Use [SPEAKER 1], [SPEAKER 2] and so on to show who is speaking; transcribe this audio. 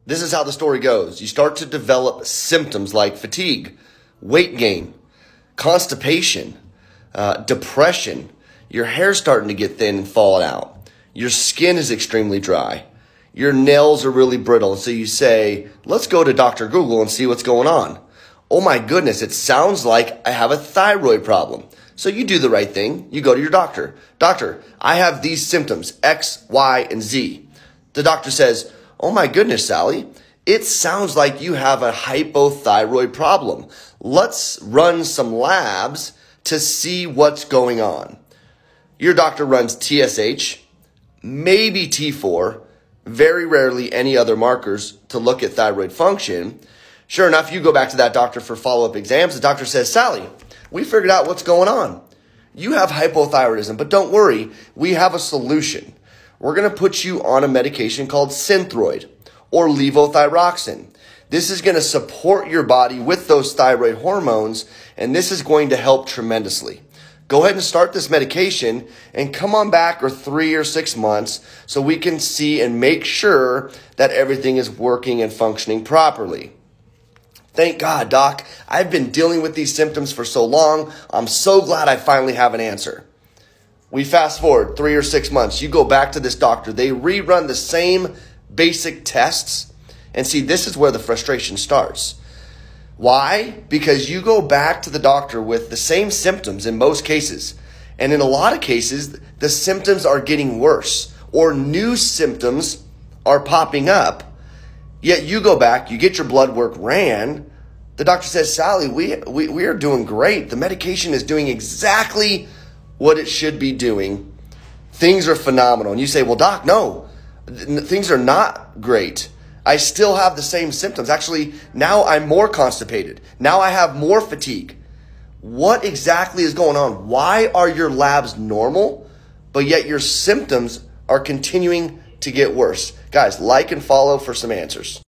[SPEAKER 1] This is how the story goes. You start to develop symptoms like fatigue, weight gain, constipation, depression. Your hair's starting to get thin and fall out. Your skin is extremely dry. Your nails are really brittle. So you say, let's go to Dr. Google and see what's going on. Oh my goodness, it sounds like I have a thyroid problem. So you do the right thing. You go to your doctor. Doctor, I have these symptoms, X, Y, and Z. The doctor says, oh my goodness, Sally, it sounds like you have a hypothyroid problem. Let's run some labs to see what's going on. Your doctor runs TSH, maybe T4, very rarely any other markers to look at thyroid function. Sure enough, you go back to that doctor for follow-up exams. The doctor says, Sally, we figured out what's going on. You have hypothyroidism, but don't worry, we have a solution. We're going to put you on a medication called Synthroid or levothyroxine. This is going to support your body with those thyroid hormones, and this is going to help tremendously. Go ahead and start this medication and come on back or 3 or 6 months so we can see and make sure that everything is working and functioning properly. Thank God, doc. I've been dealing with these symptoms for so long. I'm so glad I finally have an answer. We fast forward 3 or 6 months. You go back to this doctor. They rerun the same basic tests. And see, this is where the frustration starts. Why? Because you go back to the doctor with the same symptoms in most cases. And in a lot of cases, the symptoms are getting worse or new symptoms are popping up. Yet you go back, you get your blood work ran. The doctor says, Sally, we are doing great. The medication is doing exactly what it should be doing. Things are phenomenal. And you say, well, doc, no, things are not great. I still have the same symptoms. Actually, now I'm more constipated. Now I have more fatigue. What exactly is going on? Why are your labs normal, but yet your symptoms are continuing to get worse? Guys, like and follow for some answers.